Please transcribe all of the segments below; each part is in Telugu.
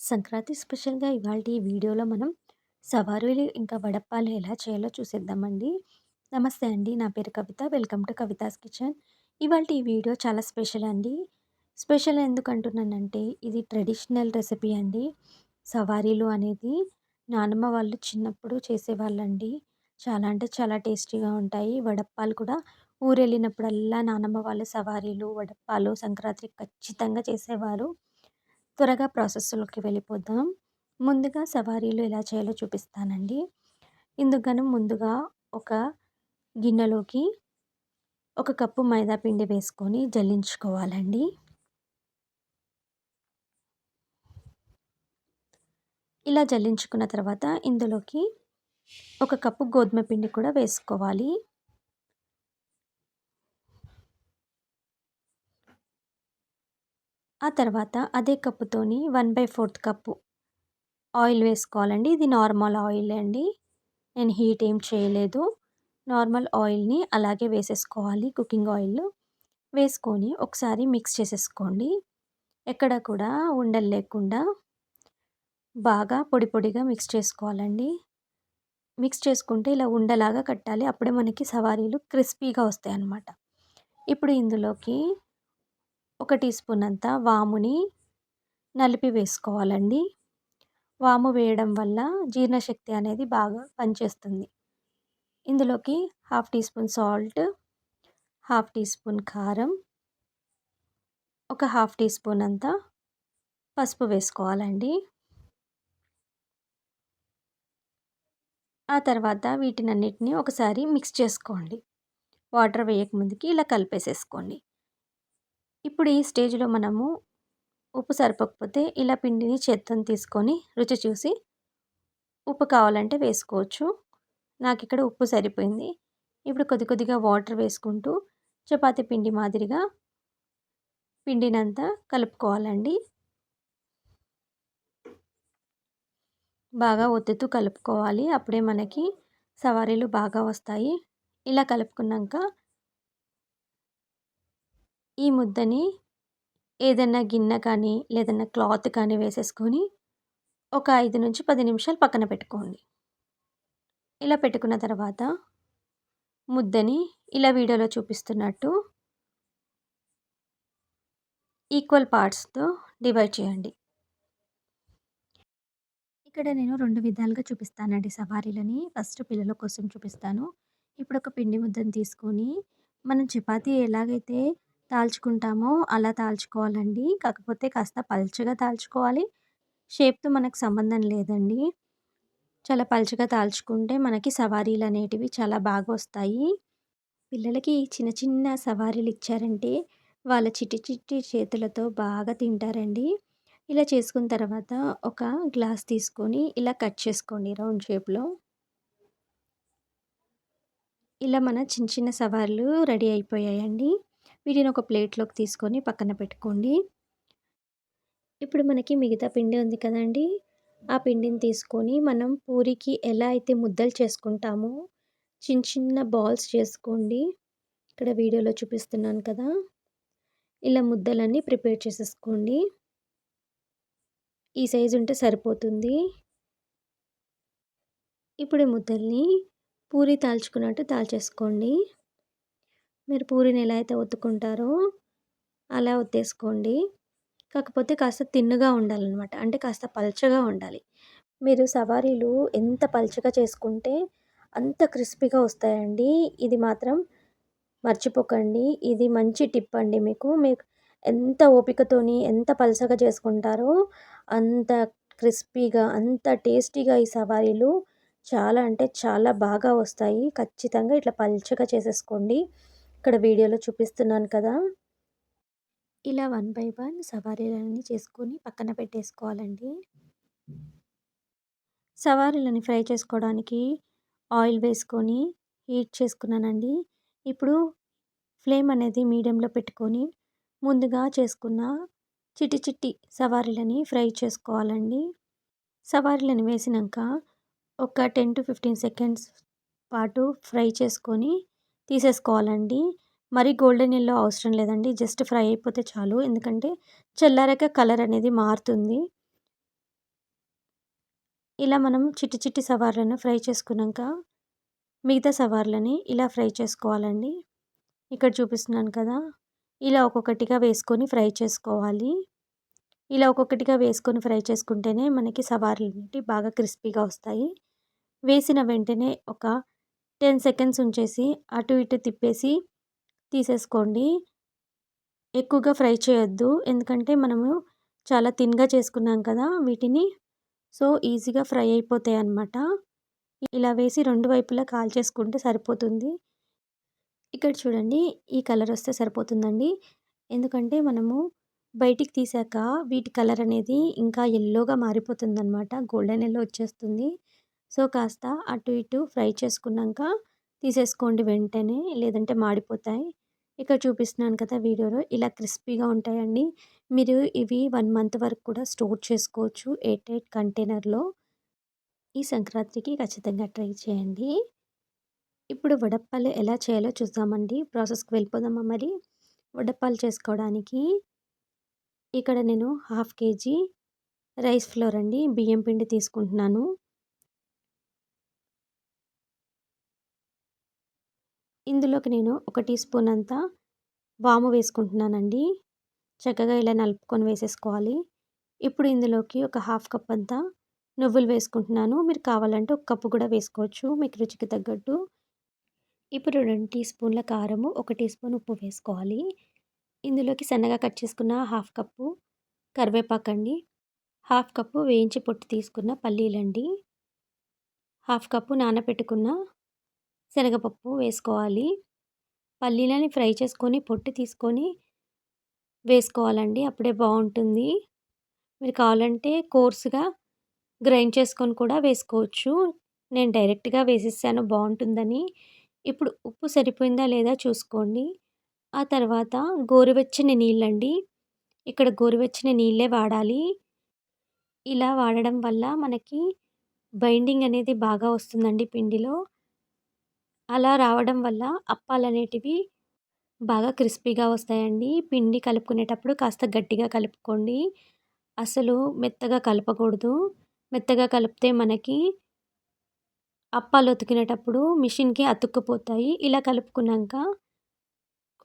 సంక్రాంతి స్పెషల్‌గా ఇవాల్టి వీడియోలో మనం సవారీలు ఇంకా వడప్పాలు ఎలా చేయాలో చూసేద్దామండి. నమస్తే అండి. నా పేరు Kavitha. Welcome to Kavitha's kitchen. ఇవాల్టి ఈ వీడియో చాలా స్పెషల్ అండి. స్పెషల్ ఎందుకంటున్నానంటే ఇది ట్రెడిషనల్ రెసిపీ అండి. సవారీలు అనేది నానమ్మ వాళ్ళు చిన్నప్పుడు చేసేవాళ్ళండి. చాలా అంటే చాలా టేస్టీగా ఉంటాయి. వడప్పాలు కూడా ఊరెళ్ళినప్పుడల్లా నానమ్మ వాళ్ళు సవారీలు, వడప్పాలు సంక్రాంతికి ఖచ్చితంగా చేసేవారు. త్వరగా ప్రాసెస్‌లోకి వెళ్ళిపోదాం. ముందుగా సవారీలు ఎలా చేయాలో చూపిస్తానండి. ఇందుకు ముందుగా ఒక గిన్నెలోకి ఒక కప్పు మైదా పిండి వేసుకొని జల్లించుకోవాలండి. ఇలా జల్లించుకున్న తర్వాత ఇందులోకి ఒక కప్పు గోధుమ పిండి కూడా వేసుకోవాలి. ఆ తర్వాత అదే కప్పుతోని 1/4 కప్పు ఆయిల్ వేసుకోవాలండి. ఇది నార్మల్ ఆయిలే అండి. నేను హీట్ ఏం చేయలేదు. నార్మల్ ఆయిల్‌ని అలాగే వేసేసుకోవాలి, కుకింగ్ ఆయిల్. వేసుకొని ఒకసారి మిక్స్ చేసేసుకోండి. ఎక్కడ కూడా ఉండలు లేకుండా బాగా పొడి పొడిగా మిక్స్ చేసుకోవాలండి. మిక్స్ చేసుకుంటే ఇలా ఉండలాగా కట్టాలి. అప్పుడే మనకి సవారీలు క్రిస్పీగా వస్తాయన్నమాట. ఇప్పుడు ఇందులోకి ఒక టీ స్పూన్ అంత వాముని నలిపి వేసుకోవాలండి. వాము వేయడం వల్ల జీర్ణశక్తి అనేది బాగా పనిచేస్తుంది. ఇందులోకి half teaspoon salt, half teaspoon కారం, ఒక హాఫ్ టీ స్పూన్ అంతా పసుపు వేసుకోవాలండి. ఆ తర్వాత వీటినన్నిటిని ఒకసారి మిక్స్ చేసుకోండి. వాటర్ వేయకముందుకి ఇలా కలిపేసేసుకోండి. ఇప్పుడు ఈ స్టేజ్‌లో మనము ఉప్పు సరిపోకపోతే ఇలా పిండిని చేత్తోని తీసుకొని రుచి చూసి ఉప్పు కావాలంటే వేసుకోవచ్చు. నాకిక్కడ ఉప్పు సరిపోయింది. ఇప్పుడు కొద్ది కొద్దిగా వాటర్ వేసుకుంటూ చపాతీ పిండి మాదిరిగా పిండినంతా కలుపుకోవాలండి. బాగా ఒత్తుతూ కలుపుకోవాలి. అప్పుడే మనకి సవారీలు బాగా వస్తాయి. ఇలా కలుపుకున్నాక ఈ ముద్దని ఏదన్నా గిన్నె కానీ, లేదన్నా క్లాత్ కానీ వేసేసుకొని ఒక 5-10 నిమిషాలు పక్కన పెట్టుకోండి. ఇలా పెట్టుకున్న తర్వాత ముద్దని ఇలా వీడియోలో చూపిస్తున్నట్టు ఈక్వల్ పార్ట్స్‌తో డివైడ్ చేయండి. ఇక్కడ నేను 2 విధాలుగా చూపిస్తానండి సవారీలని. ఫస్ట్ పిల్లల కోసం చూపిస్తాను. ఇప్పుడు ఒక పిండి ముద్దను తీసుకొని మనం చపాతీ ఎలాగైతే తాల్చుకుంటామో అలా తాల్చుకోవాలండి. కాకపోతే కాస్త పల్చగా తాల్చుకోవాలి. షేప్‌తో మనకు సంబంధం లేదండి. చాలా పల్చగా తాల్చుకుంటే మనకి సవారీలనేటివి చాలా బాగొస్తాయి. పిల్లలకి చిన్న చిన్న సవారీలు ఇచ్చారంటే వాళ్ళ చిట్టి చిట్టి చేతులతో బాగా తింటారండి. ఇలా చేసుకున్న తర్వాత ఒక గ్లాస్ తీసుకొని ఇలా కట్ చేసుకోండి రౌండ్ షేప్‌లో. ఇలా మన చిన్న చిన్న సవార్లు రెడీ అయిపోయాయండి. వీటిని ఒక ప్లేట్‌లోకి తీసుకొని పక్కన పెట్టుకోండి. ఇప్పుడు మనకి మిగతా పిండి ఉంది కదండీ! ఆ పిండిని తీసుకొని మనం పూరికి ఎలా అయితే ముద్దలు చేసుకుంటామో చిన్న చిన్న బాల్స్ చేసుకోండి. ఇక్కడ వీడియోలో చూపిస్తున్నాను కదా! ఇలా ముద్దలన్నీ ప్రిపేర్ చేసేసుకోండి. ఈ సైజు ఉంటే సరిపోతుంది. ఇప్పుడు ఈ ముద్దల్ని పూరి తాల్చుకున్నట్టు తాల్చేసుకోండి. మీరు పూరిని ఎలా అయితే ఒత్తుకుంటారో అలా ఒత్తేసుకోండి. కాకపోతే కాస్త తిన్నుగా ఉండాలనమాట. అంటే కాస్త పల్చగా ఉండాలి. మీరు సవారీలు ఎంత పల్చగా చేసుకుంటే అంత క్రిస్పీగా వస్తాయండి. ఇది మాత్రం మర్చిపోకండి. ఇది మంచి టిప్ అండి మీకు. మీకు ఎంత ఓపికతోని ఎంత పల్చగా చేసుకుంటారో అంత క్రిస్పీగా, అంత టేస్టీగా ఈ సవారీలు చాలా అంటే చాలా బాగా వస్తాయి. ఖచ్చితంగా ఇట్లా పల్చగా చేసేసుకోండి. ఇక్కడ వీడియోలో చూపిస్తున్నాను కదా! ఇలా 1 బై 1 సవారీలన్నీ చేసుకొని పక్కన పెట్టేసుకోవాలండి. సవారీలని ఫ్రై చేసుకోవడానికి ఆయిల్ వేసుకొని హీట్ చేసుకున్నానండి. ఇప్పుడు ఫ్లేమ్ అనేది మీడియంలో పెట్టుకొని ముందుగా చేసుకున్న చిట్టి చిట్టి సవారీలని ఫ్రై చేసుకోవాలండి. సవారీలని వేసినంక ఒక 10-15 సెకండ్స్ పాటు ఫ్రై చేసుకొని తీసేసుకోవాలండి. మరి గోల్డెన్ యెల్లో అవసరం లేదండి. జస్ట్ ఫ్రై అయిపోతే చాలు. ఎందుకంటే చల్లారాక కలర్ అనేది మారుతుంది. ఇలా మనం చిట్టి చిట్టి సవార్లను ఫ్రై చేసుకున్నాక మిగతా సవార్లని ఇలా ఫ్రై చేసుకోవాలండి. ఇక్కడ చూపిస్తున్నాను కదా! ఇలా ఒక్కొక్కటిగా వేసుకొని ఫ్రై చేసుకోవాలి. ఇలా ఒక్కొక్కటిగా వేసుకొని ఫ్రై చేసుకుంటేనే మనకి సవార్లనేవి బాగా క్రిస్పీగా వస్తాయి. వేసిన వెంటనే ఒక 10 సెకండ్స్ ఉంచేసి అటు ఇటు తిప్పేసి తీసేసుకోండి. ఎక్కువగా ఫ్రై చేయొద్దు. ఎందుకంటే మనము చాలా థిన్‌గా చేసుకున్నాం కదా వీటిని. సో, ఈజీగా ఫ్రై అయిపోతాయన్నమాట. ఇలా వేసి 2 వైపులా కాల్చేసుకుంటే సరిపోతుంది. ఇక్కడ చూడండి ఈ కలర్ వస్తే సరిపోతుందండి. ఎందుకంటే మనము బయటికి తీసాక వీటి కలర్ అనేది ఇంకా యెల్లోగా మారిపోతుందనమాట. గోల్డెన్ యెల్లో వచ్చేస్తుంది. సో, కాస్త అటు ఇటు ఫ్రై చేసుకున్నాక తీసేసుకోండి వెంటనే. లేదంటే మాడిపోతాయి. ఇక్కడ చూపిస్తున్నాను కదా వీడియోలో ఇలా క్రిస్పీగా ఉంటాయండి. మీరు ఇవి 1 మంత్ వరకు కూడా స్టోర్ చేసుకోవచ్చు ఎయిర్ టైట్ కంటైనర్‌లో. ఈ సంక్రాంతికి ఖచ్చితంగా ట్రై చేయండి. ఇప్పుడు వడప్పాలు ఎలా చేయాలో చూద్దామండి. ప్రాసెస్‌కి వెళ్ళిపోదామా మరి? వడప్పాలు చేసుకోవడానికి ఇక్కడ నేను 1/2 కేజీ రైస్ ఫ్లోర్ అండి. బియ్యం పిండి తీసుకుంటున్నాను. ఇందులోకి నేను ఒక టీ స్పూన్ అంతా వాము వేసుకుంటున్నానండి. చక్కగా ఇలా నలుపుకొని వేసేసుకోవాలి. ఇప్పుడు ఇందులోకి ఒక 1/2 కప్ అంతా నువ్వులు వేసుకుంటున్నాను. మీరు కావాలంటే ఒక కప్పు కూడా వేసుకోవచ్చు మీకు రుచికి తగ్గట్టు. ఇప్పుడు 2 టీ స్పూన్ల కారము, 1 టీ స్పూన్ ఉప్పు వేసుకోవాలి. ఇందులోకి సన్నగా కట్ చేసుకున్న 1/2 కప్పు కరివేపాకండి. 1/2 కప్పు వేయించి పొట్టు తీసుకున్న పల్లీలండి. 1/2 కప్పు నానబెట్టుకున్న శనగపప్పు వేసుకోవాలి. పల్లీలని ఫ్రై చేసుకొని పొట్టు తీసుకొని వేసుకోవాలండి. అప్పుడే బావుంటుంది. మీరు కావాలంటే కోర్స్‌గా గ్రైండ్ చేసుకొని కూడా వేసుకోవచ్చు. నేను డైరెక్ట్‌గా వేసేసాను బావుంటుందని. ఇప్పుడు ఉప్పు సరిపోయిందా లేదా చూసుకోండి. ఆ తర్వాత గోరువెచ్చని నీళ్ళండి. ఇక్కడ గోరువెచ్చని నీళ్ళే వాడాలి. ఇలా వాడడం వల్ల మనకి బైండింగ్ అనేది బాగా వస్తుందండి పిండిలో. అలా రావడం వల్ల అప్పాలనేటివి బాగా క్రిస్పీగా వస్తాయండి. పిండి కలుపుకునేటప్పుడు కాస్త గట్టిగా కలుపుకోండి. అసలు మెత్తగా కలపకూడదు. మెత్తగా కలిపితే మనకి అప్పాలు ఉతికినేటప్పుడు మిషన్‌కి అతుక్కుపోతాయి. ఇలా కలుపుకున్నాక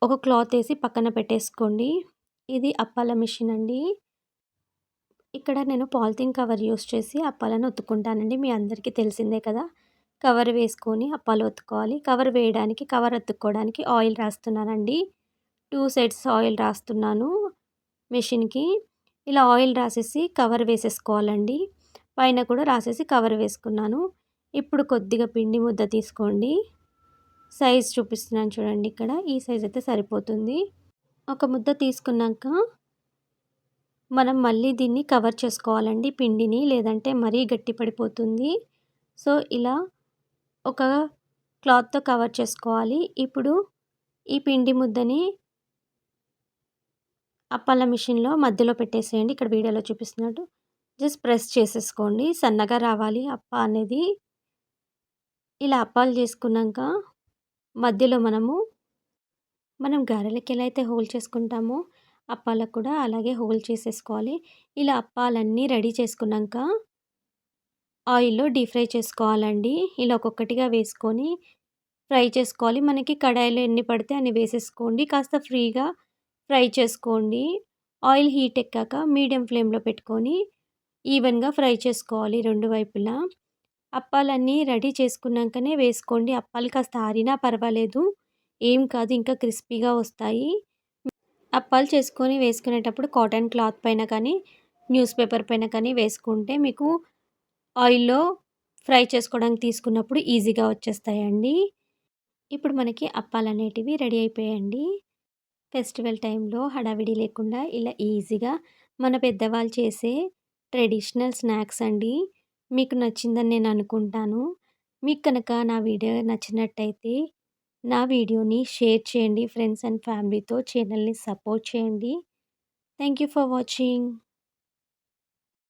ఒక క్లాత్ ఏసి పక్కన పెట్టేసుకోండి. ఇది అప్పాల మిషన్ అండి. ఇక్కడ నేను పాలిథీన్ కవర్ యూజ్ చేసి అప్పాలను ఒత్తుకుంటానండి. మీ అందరికీ తెలిసిందే కదా! కవర్ వేసుకొని అప్పాలు ఒత్తుకోవాలి. కవర్ వేయడానికి, కవర్ అతుక్కోవడానికి ఆయిల్ రాస్తున్నానండి. 2 సైడ్స్ ఆయిల్ రాస్తున్నాను మెషిన్‌కి. ఇలా ఆయిల్ రాసేసి కవర్ వేసేసుకోవాలండి. పైన కూడా రాసేసి కవర్ వేసుకున్నాను. ఇప్పుడు కొద్దిగా పిండి ముద్ద తీసుకోండి. సైజ్ చూపిస్తున్నాను చూడండి ఇక్కడ. ఈ సైజ్ అయితే సరిపోతుంది. ఒక ముద్ద తీసుకున్నాక మనం మళ్ళీ దీన్ని కవర్ చేసుకోవాలండి పిండిని. లేదంటే మరీ గట్టి పడిపోతుంది. సో, ఇలా ఒక క్లాత్‌తో కవర్ చేసుకోవాలి. ఇప్పుడు ఈ పిండి ముద్దని అప్పాల మిషన్‌లో మధ్యలో పెట్టేసేయండి. ఇక్కడ వీడియోలో చూపిస్తున్నట్టు. జస్ట్ ప్రెస్ చేసేసుకోండి. సన్నగా రావాలి అప్ప అనేది. ఇలా అప్పాలు చేసుకున్నాక మధ్యలో మనం గారెలకి ఎలా అయితే హోల్ చేసుకుంటామో అప్పాలకు కూడా అలాగే హోల్ చేసేసుకోవాలి. ఇలా అప్పాలన్నీ రెడీ చేసుకున్నాక ఆయిల్‌లో డీప్ ఫ్రై చేసుకోవాలండి. ఇలా ఒక్కొక్కటిగా వేసుకొని ఫ్రై చేసుకోవాలి. మనకి కడాయిలో ఎన్ని పడితే అన్ని వేసేసుకోండి. కాస్త ఫ్రీగా ఫ్రై చేసుకోండి. ఆయిల్ హీట్ ఎక్కాక మీడియం ఫ్లేమ్‌లో పెట్టుకొని ఈవెన్‌గా ఫ్రై చేసుకోవాలి 2 వైపులా. అప్పాలన్నీ రెడీ చేసుకున్నాకనే వేసుకోండి. అప్పాలు కాస్త ఆరినా పర్వాలేదు. ఏం కాదు ఇంకా క్రిస్పీగా వస్తాయి. అప్పాలు చేసుకొని వేసుకునేటప్పుడు కాటన్ క్లాత్ పైన కానీ, న్యూస్ పేపర్ పైన కానీ వేసుకుంటే మీకు ఆయిల్‌లో ఫ్రై చేసుకోవడానికి తీసుకున్నప్పుడు ఈజీగా వచ్చేస్తాయండి. ఇప్పుడు మనకి అప్పాలనేటివి రెడీ అయిపోయాయండి. ఫెస్టివల్ టైంలో హడావిడి లేకుండా ఇలా ఈజీగా మన పెద్దవాళ్ళు చేసే ట్రెడిషనల్ స్నాక్స్ అండి. మీకు నచ్చిందని నేను అనుకుంటాను. మీకు కనుక నా వీడియో నచ్చినట్టయితే నా వీడియోని షేర్ చేయండి ఫ్రెండ్స్ అండ్ ఫ్యామిలీతో. ఛానల్‌ని సపోర్ట్ చేయండి. Thank you for watching.